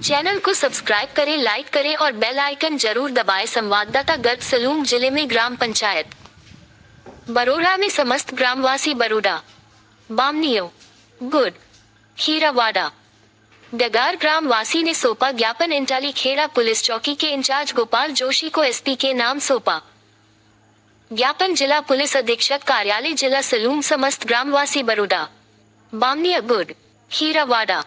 Channel को subscribe करें, like करें और बेल आइकन जरूर दबाएं। संवाददाता गर्ग सलूम जिले में ग्राम पंचायत बरोड़ा में समस्त ग्रामवासी बरोड़ा, बामनियो, गुड, हीरावाड़ा, डगार ग्रामवासी ने सौंपा ज्ञापन। इंटाली खेड़ा पुलिस चौकी के इंचार्ज गोपाल जोशी को एसपी के नाम सौंपा ज्ञापन। जिला पुलिस अधीक्षक कार्यालय जिला सलूम समस्त ग्रामवासी बरोड़ा, बामनिया, गुड, हीरावाड़ा,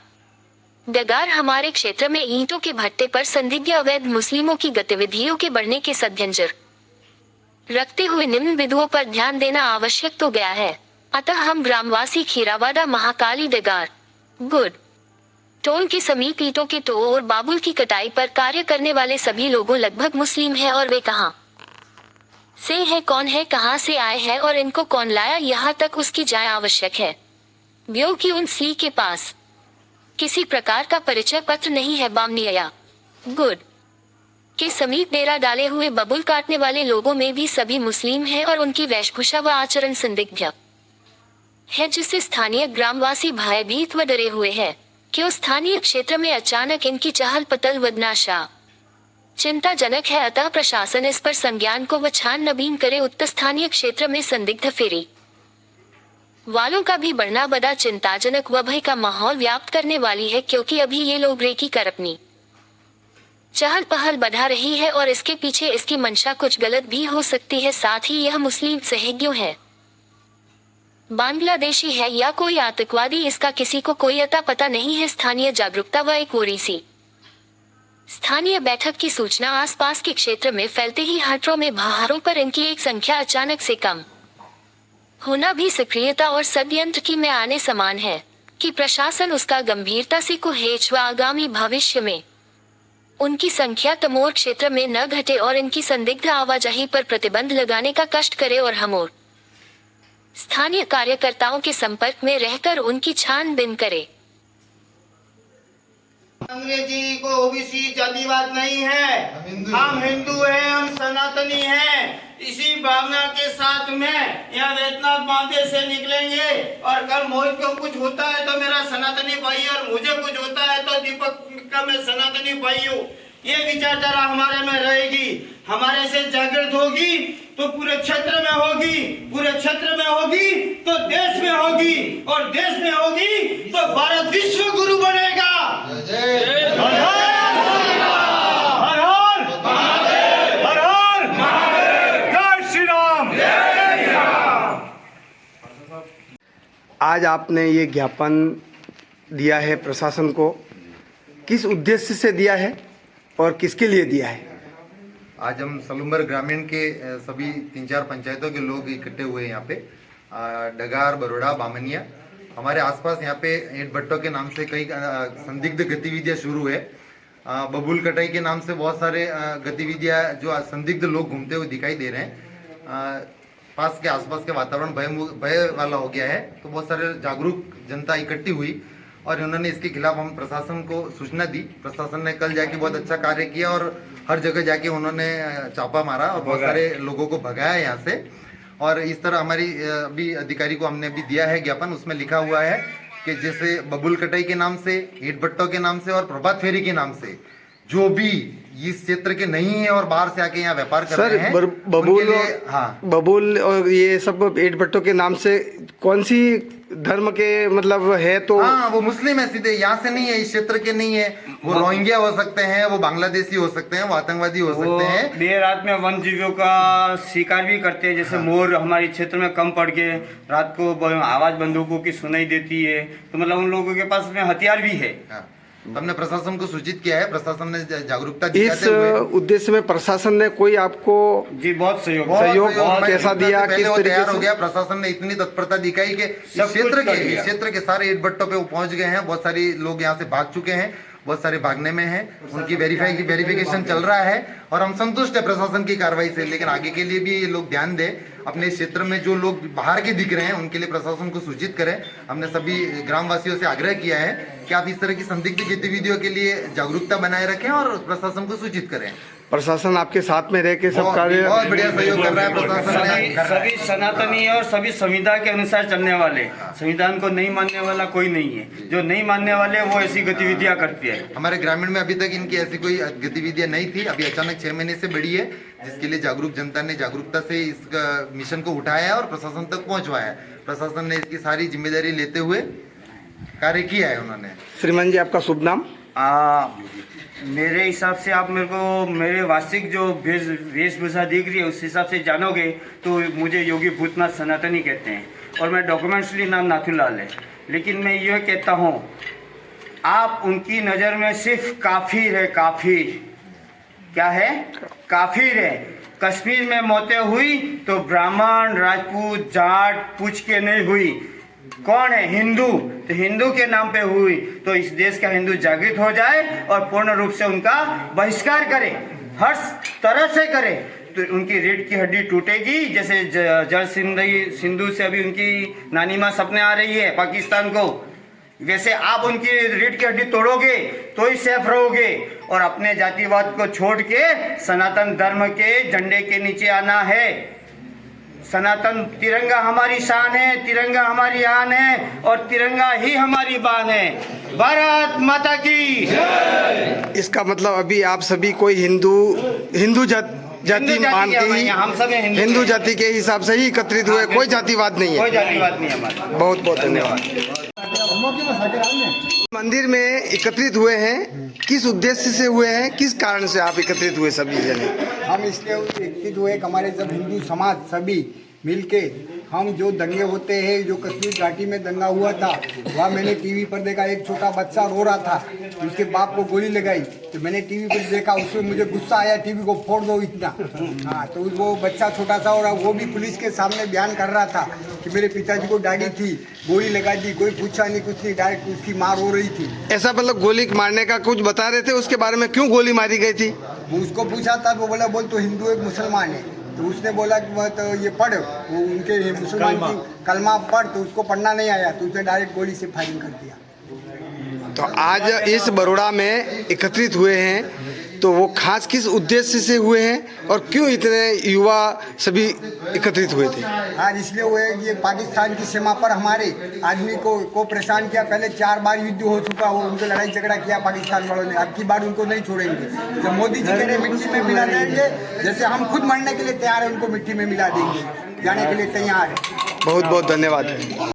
डगार हमारे क्षेत्र में ईंटों के भट्टे पर संदिग्ध अवैध मुस्लिमों की गतिविधियों के बढ़ने के मद्देनजर रखते हुए निम्न बिंदुओं पर ध्यान देना आवश्यक तो गया है। अतः हम ग्रामवासी खीरावाड़ा, महाकाली, डगार, गुड टोल के समीप ईंटों के टो और बाबुल की कटाई पर कार्य करने वाले सभी लोगों लगभग मुस्लिम हैं और वे कहाँ से है, कौन है, कहाँ से आए हैं और इनको कौन लाया, यहाँ तक उसकी जांच आवश्यक है। ब्यो की उन सी के पास किसी प्रकार का परिचय पत्र नहीं है। बामनिया, गुड के समीप डेरा डाले हुए बबुल काटने वाले लोगों में भी सभी मुस्लिम हैं और उनकी वेशभूषा व आचरण संदिग्ध है, जिससे स्थानीय ग्रामवासी भयभीत व डरे हुए हैं कि उस स्थानीय क्षेत्र में अचानक इनकी चहल पहल व नाशा चिंताजनक है। अतः प्रशासन इस पर संज्ञान को व छानबीन करे। उत्तर स्थानीय क्षेत्र में संदिग्ध फेरी वालों का भी बढ़ना बड़ा चिंताजनक व भय का माहौल व्याप्त करने वाली है, क्योंकि अभी ये लोग रेकी कर अपनी चहल पहल बढ़ा रही है और इसके पीछे इसकी मंशा कुछ गलत भी हो सकती है। साथ ही यह मुस्लिम सहयोगियों है, बांग्लादेशी है या कोई आतंकवादी, इसका किसी को कोई अता पता नहीं है। स्थानीय जागरूकता व एक ओरिसी स्थानीय बैठक की सूचना आसपास के क्षेत्र में फैलते ही हटरों में बाहरों पर इनकी एक संख्या अचानक से कम होना भी सक्रियता और षड्यंत्र की में आने समान है कि प्रशासन उसका गंभीरता से कुहेच व आगामी भविष्य में उनकी संख्या तमोर क्षेत्र में न घटे और इनकी संदिग्ध आवाजाही पर प्रतिबंध लगाने का कष्ट करे और हम और स्थानीय कार्यकर्ताओं के संपर्क में रहकर उनकी छानबीन करे। अंग्रेजी को ओबीसी जातिवाद नहीं है, हम हिंदू हैं, हम सनातनी हैं। इसी भावना के साथ में यहाँ वेतनाथ बांधे से निकलेंगे और कल मोहित को कुछ होता है तो मेरा सनातनी भाई और मुझे कुछ होता है तो दीपक का मैं सनातनी भाई हूँ। ये विचारधारा हमारे में रहेगी, हमारे से जागृत होगी तो पूरे क्षेत्र में होगी, पूरे क्षेत्र में होगी तो देश में होगी और देश में होगी तो भारत विश्व गुरु बनेगा। आज आपने ये ज्ञापन दिया है प्रशासन को, किस उद्देश्य से दिया है और किसके लिए दिया है? आज हम सलूमर ग्रामीण के सभी 3-4 पंचायतों के लोग इकट्ठे हुए यहाँ पे, डगार, बरोड़ा, बामनिया। हमारे आसपास यहाँ पे ईंट भट्टों के नाम से कई संदिग्ध गतिविधियाँ शुरू है। बबूल कटाई के नाम से बहुत सारे गतिविधियाँ जो संदिग्ध लोग घूमते हुए दिखाई दे रहे हैं। पास के आसपास के वातावरण भय वाला हो गया है, तो बहुत सारे जागरूक जनता इकट्ठी हुई और उन्होंने इसके खिलाफ हम प्रशासन को सूचना दी। प्रशासन ने कल जाके बहुत अच्छा कार्य किया और हर जगह जाके उन्होंने छापा मारा और बहुत सारे लोगों को भगाया यहाँ से। और इस तरह हमारी अभी अधिकारी को हमने अभी दिया है ज्ञापन, उसमें लिखा हुआ है कि जैसे बबुल कटाई के नाम से, ईंट भट्टों के नाम से और प्रभात फेरी के नाम से जो भी इस क्षेत्र के नहीं है और बाहर से आके यहाँ व्यापार कर रहे हैं, बबूल, हाँ, बबूल और ये सब ईंट भट्टों के नाम से कौन सी धर्म के मतलब है? तो हाँ, वो मुस्लिम है, सीधे यहाँ से नहीं है, इस क्षेत्र के नहीं है। वो रोहिंग्या हो सकते हैं, वो बांग्लादेशी हो सकते हैं, वो आतंकवादी हो सकते हैं। देर रात में वन जीवियों का शिकार भी करते हैं, जैसे मोर हमारे क्षेत्र में कम पड़ के रात को आवाज बंदूकों की सुनाई देती है, तो मतलब उन लोगों के पास में हथियार भी है। हाँ, हमने प्रशासन को सूचित किया है, प्रशासन ने जागरूकता इस उद्देश्य में प्रशासन ने कोई आपको जी बहुत सहयोग कैसा दिया, किस वो तरीके तैयार से हो गया? प्रशासन ने इतनी तत्परता दिखाई कि इस क्षेत्र के सारे ईंट भट्टों पे वो पहुंच गए हैं। बहुत सारे लोग यहाँ से भाग चुके हैं, बहुत सारे भागने में हैं, उनकी वेरिफिकेशन चल रहा है और हम संतुष्ट है प्रशासन की कार्रवाई से। लेकिन आगे के लिए भी ये लोग ध्यान दें, अपने क्षेत्र में जो लोग बाहर के दिख रहे हैं उनके लिए प्रशासन को सूचित करें। हमने सभी ग्रामवासियों से आग्रह किया है कि आप इस तरह की संदिग्ध गतिविधियों के लिए जागरूकता बनाए रखें और प्रशासन को सूचित करें। प्रशासन आपके साथ में रह के सब कार्य बहुत बढ़िया सहयोग कर रहा है प्रशासन सभी ने। सभी सनातनी है और सभी संविधान के अनुसार चलने वाले, संविधान को नहीं मानने वाला कोई नहीं है। जो नहीं मानने वाले वो ऐसी गतिविधियां करती है। हमारे ग्रामीण में अभी तक इनकी ऐसी कोई गतिविधियां नहीं थी, अभी अचानक 6 महीने से बढ़ी है, जिसके लिए जागरूक जनता ने जागरूकता से इस मिशन को उठाया है और प्रशासन तक पहुंचवाया है। प्रशासन ने इसकी सारी जिम्मेदारी लेते हुए कार्य किया है उन्होंने। श्रीमान जी आपका शुभ नाम? मेरे हिसाब से आप मेरे को मेरे वास्तविक जो वेशभूषा दिख रही है उस हिसाब से जानोगे तो मुझे योगी भूतनाथ सनातनी कहते हैं और मैं डॉक्यूमेंट्सली नाम नाथूलाल है। लेकिन मैं यह कहता हूँ आप उनकी नज़र में सिर्फ काफिर है, काफिर। क्या है? काफिर है। कश्मीर में मौतें हुई तो ब्राह्मण, राजपूत, जाट पूछ के नहीं हुई। कौन है? हिंदू। तो हिंदू के नाम पे हुई तो इस देश का हिंदू जागृत हो जाए और पूर्ण रूप से उनका बहिष्कार करे, हर तरह से करे, तो उनकी रीढ़ की हड्डी टूटेगी। जैसे जल सिंधु से अभी उनकी नानी माँ सपने आ रही है पाकिस्तान को, वैसे आप उनकी रीढ़ की हड्डी तोड़ोगे तो ही सेफ रहोगे। और अपने जातिवाद को छोड़ के सनातन धर्म के झंडे के नीचे आना है। सनातन तिरंगा हमारी शान है, तिरंगा हमारी आन है और तिरंगा ही हमारी बान है। भारत माता की। इसका मतलब अभी आप सभी कोई हिंदू जाति मान के ही, हम सब हिंदू जाति के हिसाब से ही एकत्रित हुए, कोई जातिवाद नहीं कोई है। जातिवाद नहीं हमारा। बहुत बहुत धन्यवाद। मंदिर में एकत्रित हुए हैं, किस उद्देश्य से हुए हैं, किस कारण से आप एकत्रित हुए सभी जने? हम इसलिए एकत्रित हुए कि हमारे सब हिंदू समाज सभी मिलके हम जो दंगे होते हैं, जो कश्मीर घाटी में दंगा हुआ था वहाँ मैंने टीवी पर देखा, एक छोटा बच्चा रो रहा था, उसके बाप को गोली लगाई, तो मैंने टीवी पर देखा, उसमें मुझे गुस्सा आया, टीवी को फोड़ दो इतना। हाँ, तो वो बच्चा छोटा था और वो भी पुलिस के सामने बयान कर रहा था कि मेरे पिताजी को डैडी थी, गोली लगा दी, कोई पूछा नहीं कुछ नहीं, डायरेक्ट उसकी माँ रो रही थी। ऐसा मतलब गोली मारने का कुछ बता रहे थे, उसके बारे में क्यों गोली मारी गई थी? वो उसको पूछा था, वो बोला बोल तो हिंदू एक मुसलमान है, तो उसने बोला कि तो ये पढ़, वो उनके मुसलमान की कलमा पढ़, तो उसको पढ़ना नहीं आया, तो उसने डायरेक्ट गोली से फायरिंग कर दिया। तो आज इस बड़ौदा में एकत्रित हुए हैं, तो वो खास किस उद्देश्य से हुए हैं और क्यों इतने युवा सभी एकत्रित हुए थे? आज इसलिए हुए कि ये पाकिस्तान की सीमा पर हमारे आदमी को परेशान किया। पहले 4 बार युद्ध हो चुका, वो उनको लड़ाई झगड़ा किया पाकिस्तान वालों ने, अब की बार उनको नहीं छोड़ेंगे। जब मोदी जी कह रहे मिट्टी में मिला देंगे, जैसे हम खुद मरने के लिए तैयार है, उनको मिट्टी में मिला देंगे, जाने के लिए तैयार है। बहुत बहुत धन्यवाद।